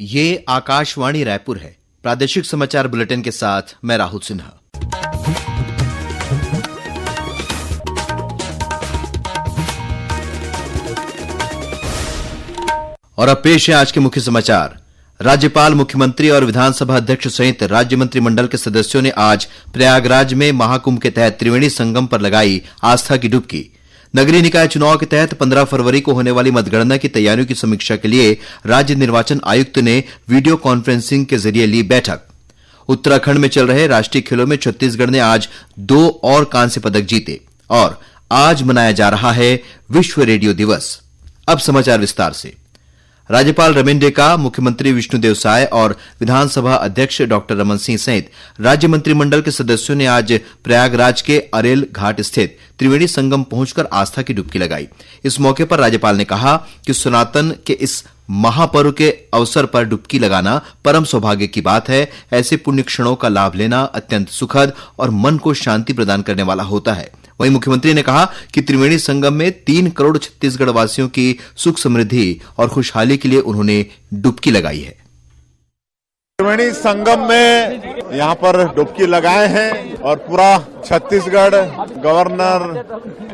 ये आकाशवाणी रायपुर है। प्रादेशिक समाचार बुलेटिन के साथ मैं राहुल सिन्हा। और अब पेश है आज के मुख्य समाचार। राज्यपाल, मुख्यमंत्री और विधानसभा अध्यक्ष सहित राज्य मंत्रिमंडल के सदस्यों ने आज प्रयागराज में महाकुंभ के तहत त्रिवेणी संगम पर लगाई आस्था की डुबकी। नगरीय निकाय चुनाव के तहत 15 फरवरी को होने वाली मतगणना की तैयारियों की समीक्षा के लिए राज्य निर्वाचन आयुक्त ने वीडियो कॉन्फ्रेंसिंग के जरिए ली बैठक। उत्तराखंड में चल रहे राष्ट्रीय खेलों में छत्तीसगढ़ ने आज 2 और कांस्य पदक जीते और आज मनाया जा रहा है विश्व रेडियो दिवस। अब समाचार विस्तार से। राज्यपाल रमेन डेका, मुख्यमंत्री विष्णुदेव साय और विधानसभा अध्यक्ष डॉक्टर रमन सिंह सहित राज्य मंत्रिमंडल के सदस्यों ने आज प्रयागराज के अरेल घाट स्थित त्रिवेणी संगम पहुंचकर आस्था की डुबकी लगाई। इस मौके पर राज्यपाल ने कहा कि सनातन के इस महापर्व के अवसर पर डुबकी लगाना परम सौभाग्य की बात है। ऐसे पुण्य क्षणों का लाभ लेना अत्यंत सुखद और मन को शांति प्रदान करने वाला होता है। वहीं मुख्यमंत्री ने कहा कि त्रिवेणी संगम में 3 करोड़ छत्तीसगढ़ वासियों की सुख समृद्धि और खुशहाली के लिए उन्होंने डुबकी लगाई है। त्रिवेणी संगम में यहाँ पर डुबकी लगाए हैं और पूरा छत्तीसगढ़, गवर्नर,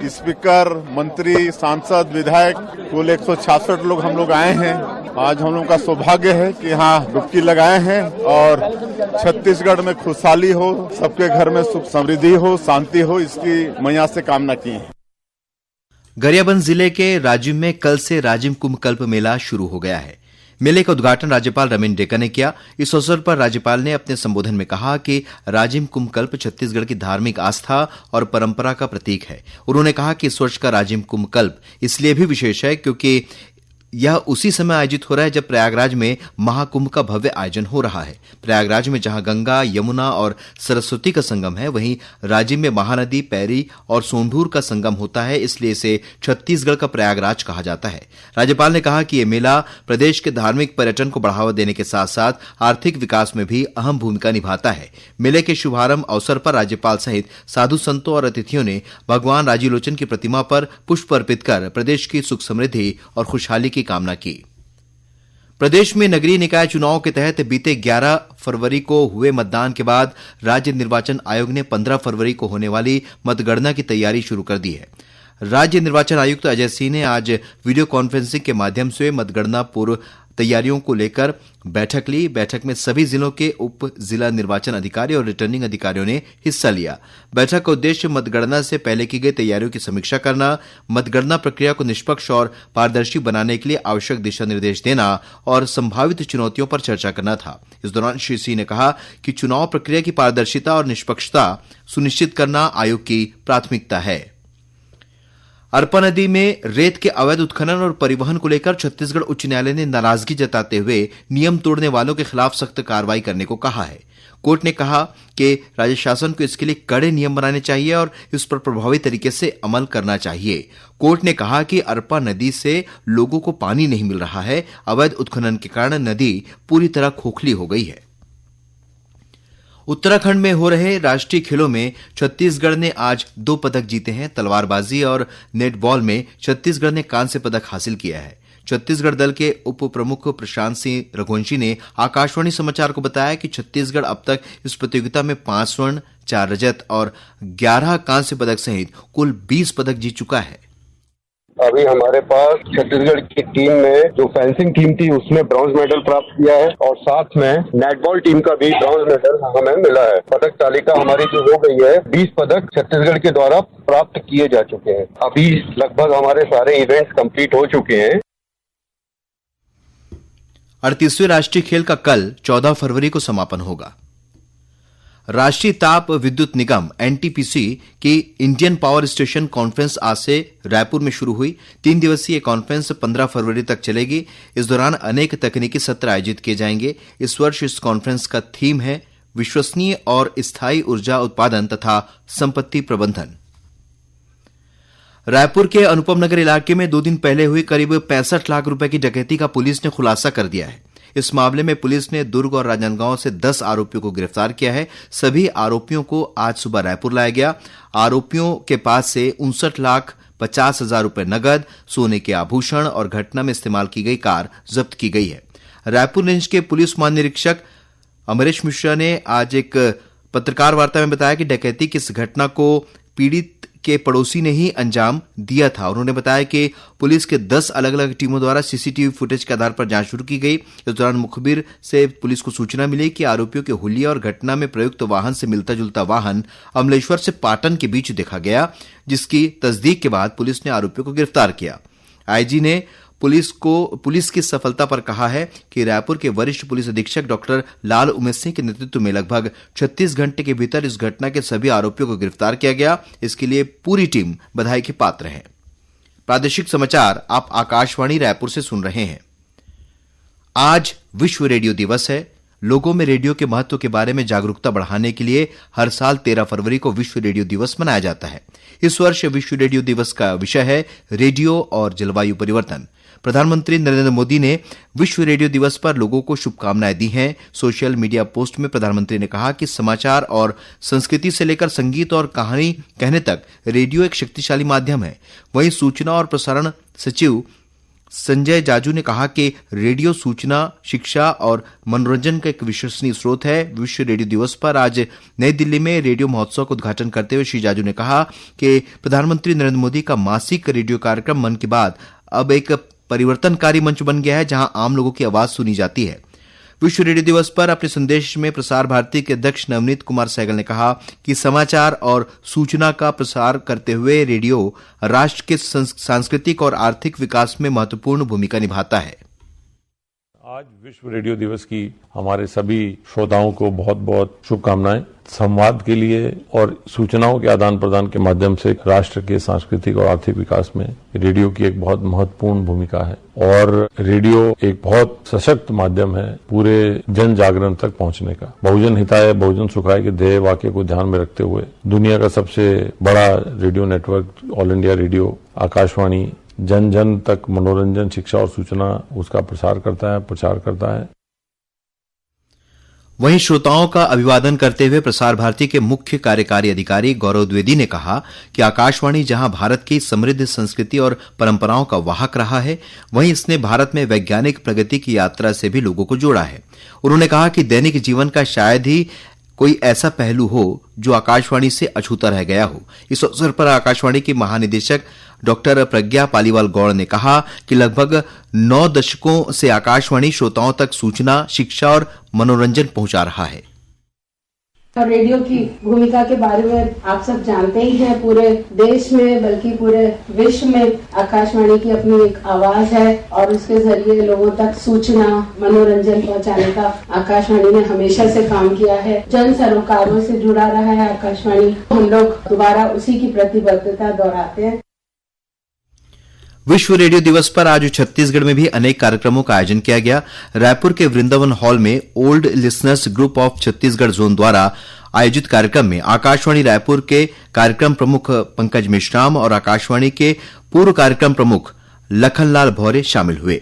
स्पीकर, मंत्री, सांसद, विधायक, कुल 166 लोग हम लोग आए हैं। आज हम लोग का सौभाग्य है कि यहाँ डुबकी लगाए हैं और छत्तीसगढ़ में खुशहाली हो, सबके घर में सुख समृद्धि हो, शांति हो, इसकी मैया से कामना की है। गरियाबंद जिले के राजिम में कल से राजिम कुंभ कल्प मेला शुरू हो गया है। मेले का उद्घाटन राज्यपाल रमेन डेका ने किया। इस अवसर पर राज्यपाल ने अपने संबोधन में कहा कि राजिम कुंभ कल्प छत्तीसगढ़ की धार्मिक आस्था और परंपरा का प्रतीक है। उन्होंने कहा कि इस वर्ष का राजिम कुंभ कल्प इसलिए भी विशेष है क्योंकि यह उसी समय आयोजित हो रहा है जब प्रयागराज में महाकुंभ का भव्य आयोजन हो रहा है। प्रयागराज में जहां गंगा, यमुना और सरस्वती का संगम है, वहीं राजिम में महानदी, पैरी और सोंढूर का संगम होता है, इसलिए इसे छत्तीसगढ़ का प्रयागराज कहा जाता है। राज्यपाल ने कहा कि यह मेला प्रदेश के धार्मिक पर्यटन को बढ़ावा देने के साथ साथ आर्थिक विकास में भी अहम भूमिका निभाता है। मेले के शुभारंभ अवसर पर राज्यपाल सहित साधु संतों और अतिथियों ने भगवान राजीलोचन की प्रतिमा पर पुष्प अर्पित कर प्रदेश की सुख समृद्धि और खुशहाली की कामना की। प्रदेश में नगरीय निकाय चुनाव के तहत बीते 11 फरवरी को हुए मतदान के बाद राज्य निर्वाचन आयोग ने 15 फरवरी को होने वाली मतगणना की तैयारी शुरू कर दी है। राज्य निर्वाचन आयुक्त अजय सिंह ने आज वीडियो कॉन्फ्रेंसिंग के माध्यम से मतगणना पूर्व तैयारियों को लेकर बैठक ली। बैठक में सभी जिलों के उप जिला निर्वाचन अधिकारी और रिटर्निंग अधिकारियों ने हिस्सा लिया। बैठक का उद्देश्य मतगणना से पहले की गई तैयारियों की समीक्षा करना, मतगणना प्रक्रिया को निष्पक्ष और पारदर्शी बनाने के लिए आवश्यक दिशा निर्देश देना और संभावित चुनौतियों पर चर्चा करना था। इस दौरान श्री सिंह ने कहा कि चुनाव प्रक्रिया की पारदर्शिता और निष्पक्षता सुनिश्चित करना आयोग की प्राथमिकता है। अरपा नदी में रेत के अवैध उत्खनन और परिवहन को लेकर छत्तीसगढ़ उच्च न्यायालय ने नाराजगी जताते हुए नियम तोड़ने वालों के खिलाफ सख्त कार्रवाई करने को कहा है। कोर्ट ने कहा कि राज्य शासन को इसके लिए कड़े नियम बनाने चाहिए और इस पर प्रभावी तरीके से अमल करना चाहिए। कोर्ट ने कहा कि अरपा नदी से लोगों को पानी नहीं मिल रहा है। अवैध उत्खनन के कारण नदी पूरी तरह खोखली हो गई है। उत्तराखंड में हो रहे राष्ट्रीय खेलों में छत्तीसगढ़ ने आज 2 पदक जीते हैं। तलवारबाजी और नेटबॉल में छत्तीसगढ़ ने कांस्य पदक हासिल किया है। छत्तीसगढ़ दल के उप प्रमुख प्रशांत सिंह रघुवंशी ने आकाशवाणी समाचार को बताया कि छत्तीसगढ़ अब तक इस प्रतियोगिता में 5 स्वर्ण, 4 रजत और 11 कांस्य पदक सहित कुल 20 पदक जीत चुका है। अभी हमारे पास छत्तीसगढ़ की टीम में जो फेंसिंग टीम थी उसने ब्रॉन्ज मेडल प्राप्त किया है और साथ में नेटबॉल टीम का भी ब्रॉन्ज मेडल हमें मिला है। पदक तालिका हमारी जो हो गई है, 20 पदक छत्तीसगढ़ के द्वारा प्राप्त किए जा चुके हैं। अभी लगभग हमारे सारे इवेंट्स कंप्लीट हो चुके हैं। 38वें राष्ट्रीय खेल का कल 14 फरवरी को समापन होगा। राष्ट्रीय ताप विद्युत निगम एनटीपीसी की इंडियन पावर स्टेशन कॉन्फ्रेंस आज से रायपुर में शुरू हुई। 3 दिवसीय कॉन्फ्रेंस 15 फरवरी तक चलेगी। इस दौरान अनेक तकनीकी सत्र आयोजित किए जाएंगे। इस वर्ष इस कॉन्फ्रेंस का थीम है विश्वसनीय और स्थायी ऊर्जा उत्पादन तथा संपत्ति प्रबंधन। रायपुर के अनुपम नगर इलाके में 2 दिन पहले हुई करीब 65 लाख रुपए की डकैती का पुलिस ने खुलासा कर दिया है। इस मामले में पुलिस ने दुर्ग और राजनांदगांव से 10 आरोपियों को गिरफ्तार किया है। सभी आरोपियों को आज सुबह रायपुर लाया गया। आरोपियों के पास से 59,50,000 रुपए नगद, सोने के आभूषण और घटना में इस्तेमाल की गई कार जब्त की गई है। रायपुर रेंज के पुलिस महानिरीक्षक अमरेश मिश्रा ने आज एक पत्रकार वार्ता में बताया कि डकैती की इस घटना को पीड़ित के पड़ोसी ने ही अंजाम दिया था। उन्होंने बताया कि पुलिस के 10 अलग अलग टीमों द्वारा सीसीटीवी फुटेज के आधार पर जांच शुरू की गई। इस दौरान मुखबिर से पुलिस को सूचना मिली कि आरोपियों के हुलिया और घटना में प्रयुक्त वाहन से मिलता जुलता वाहन अमलेश्वर से पाटन के बीच देखा गया, जिसकी तस्दीक के बाद पुलिस ने आरोपियों को गिरफ्तार किया। आईजी ने पुलिस की सफलता पर कहा है कि रायपुर के वरिष्ठ पुलिस अधीक्षक डॉक्टर लाल उमेश सिंह के नेतृत्व में लगभग 36 घंटे के भीतर इस घटना के सभी आरोपियों को गिरफ्तार किया गया। इसके लिए पूरी टीम बधाई की पात्र है। प्रादेशिक समाचार आप आकाशवाणी रायपुर से सुन रहे हैं। आज विश्व रेडियो दिवस है। लोगों में रेडियो के महत्व के बारे में जागरूकता बढ़ाने के लिए हर साल 13 फरवरी को विश्व रेडियो दिवस मनाया जाता है। इस वर्ष विश्व रेडियो दिवस का विषय है रेडियो और जलवायु परिवर्तन। प्रधानमंत्री नरेंद्र मोदी ने विश्व रेडियो दिवस पर लोगों को शुभकामनाएं दी हैं। सोशल मीडिया पोस्ट में प्रधानमंत्री ने कहा कि समाचार और संस्कृति से लेकर संगीत और कहानी कहने तक रेडियो एक शक्तिशाली माध्यम है। वहीं सूचना और प्रसारण सचिव संजय जाजू ने कहा कि रेडियो सूचना, शिक्षा और मनोरंजन का एक विश्वसनीय स्रोत है। विश्व रेडियो दिवस पर आज नई दिल्ली में रेडियो महोत्सव का उद्घाटन करते हुए श्री जाजू ने कहा कि प्रधानमंत्री नरेंद्र मोदी का मासिक रेडियो कार्यक्रम मन की बात अब एक परिवर्तनकारी मंच बन गया है, जहां आम लोगों की आवाज सुनी जाती है। विश्व रेडियो दिवस पर अपने संदेश में प्रसार भारती के अध्यक्ष नवनीत कुमार सहगल ने कहा कि समाचार और सूचना का प्रसार करते हुए रेडियो राष्ट्र के सांस्कृतिक और आर्थिक विकास में महत्वपूर्ण भूमिका निभाता है। आज विश्व रेडियो दिवस की हमारे सभी श्रोताओं को बहुत बहुत शुभकामनाएं। संवाद के लिए और सूचनाओं के आदान प्रदान के माध्यम से राष्ट्र के सांस्कृतिक और आर्थिक विकास में रेडियो की एक बहुत महत्वपूर्ण भूमिका है और रेडियो एक बहुत सशक्त माध्यम है पूरे जन जागरण तक पहुंचने का। बहुजन हिताय बहुजन सुखाय के ध्येय वाक्य को ध्यान में रखते हुए दुनिया का सबसे बड़ा radio network all India radio Akashvani जन जन तक मनोरंजन, शिक्षा और सूचना उसका प्रचार करता है। वहीं श्रोताओं का अभिवादन करते हुए प्रसार भारती के मुख्य कार्यकारी अधिकारी गौरव द्विवेदी ने कहा कि आकाशवाणी जहां भारत की समृद्ध संस्कृति और परंपराओं का वाहक रहा है, वहीं इसने भारत में वैज्ञानिक प्रगति की यात्रा से भी लोगों को जोड़ा है। उन्होंने कहा कि दैनिक जीवन का शायद ही कोई ऐसा पहलू हो जो आकाशवाणी से अछूता रह गया हो। इस अवसर पर आकाशवाणी की महानिदेशक डॉक्टर प्रज्ञा पालीवाल गौड़ ने कहा कि लगभग 9 दशकों से आकाशवाणी श्रोताओं तक सूचना, शिक्षा और मनोरंजन पहुंचा रहा है। रेडियो की भूमिका के बारे में आप सब जानते ही हैं। पूरे देश में बल्कि पूरे विश्व में आकाशवाणी की अपनी एक आवाज है और उसके जरिए लोगों तक सूचना, मनोरंजन पहुंचाने का आकाशवाणी ने हमेशा से काम किया है। जन सरोकारों से जुड़ा रहा है आकाशवाणी। हम लोग दोबारा उसी की प्रतिबद्धता दोहराते हैं। विश्व रेडियो दिवस पर आज छत्तीसगढ़ में भी अनेक कार्यक्रमों का आयोजन किया गया। रायपुर के वृंदावन हॉल में old listeners group of Chhattisgarh zone द्वारा आयोजित कार्यक्रम में आकाशवाणी रायपुर के कार्यक्रम प्रमुख पंकज मेश्राम और आकाशवाणी के पूर्व कार्यक्रम प्रमुख लखनलाल भौरे शामिल हुए।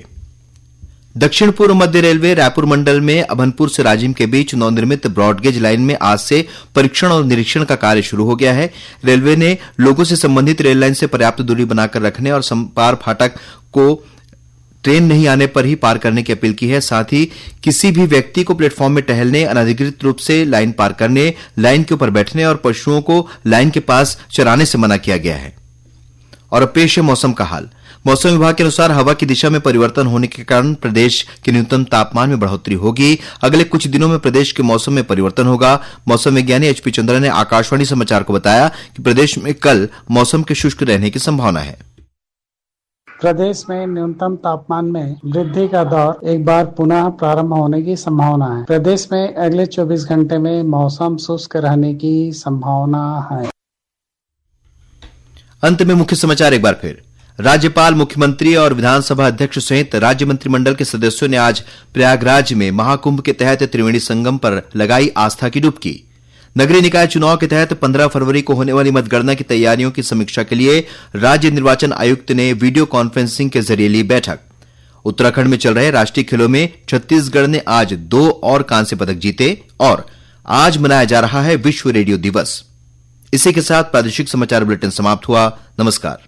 दक्षिण पूर्व मध्य रेलवे रायपुर मंडल में अभनपुर से राजिम के बीच नवनिर्मित ब्रॉडगेज लाइन में आज से परीक्षण और निरीक्षण का कार्य शुरू हो गया है। रेलवे ने लोगों से संबंधित रेल लाइन से पर्याप्त दूरी बनाकर रखने और संपार फाटक को ट्रेन नहीं आने पर ही पार करने की अपील की है। साथ ही किसी भी व्यक्ति को प्लेटफॉर्म में टहलने, अनधिकृत रूप से लाइन पार करने, लाइन के ऊपर बैठने और पशुओं को लाइन के पास चराने से मना किया गया है। और अब पेश है मौसम का हाल। मौसम विभाग के अनुसार हवा की दिशा में परिवर्तन होने के कारण प्रदेश के न्यूनतम तापमान में बढ़ोतरी होगी। अगले कुछ दिनों में प्रदेश के मौसम में परिवर्तन होगा। मौसम विज्ञानी एचपी चंद्रा ने आकाशवाणी समाचार को बताया कि प्रदेश में कल मौसम के शुष्क रहने की संभावना है। प्रदेश में न्यूनतम तापमान में वृद्धि का दौर एक बार पुनः प्रारंभ होने की संभावना है। प्रदेश में अगले 24 घंटे में मौसम शुष्क रहने की संभावना है। अंत में मुख्य समाचार एक बार फिर। राज्यपाल, मुख्यमंत्री और विधानसभा अध्यक्ष सहित राज्य मंत्रिमंडल के सदस्यों ने आज प्रयागराज में महाकुंभ के तहत त्रिवेणी संगम पर लगाई आस्था की डुबकी। नगरीय निकाय चुनाव के तहत 15 फरवरी को होने वाली मतगणना की तैयारियों की समीक्षा के लिए राज्य निर्वाचन आयुक्त ने वीडियो कॉन्फ्रेंसिंग के जरिए ली बैठक। उत्तराखंड में चल रहे राष्ट्रीय खेलों में छत्तीसगढ़ ने आज 2 और कांस्य पदक जीते और आज मनाया जा रहा है विश्व रेडियो दिवस। इसी के साथ प्रादेशिक समाचार बुलेटिन समाप्त हुआ। नमस्कार।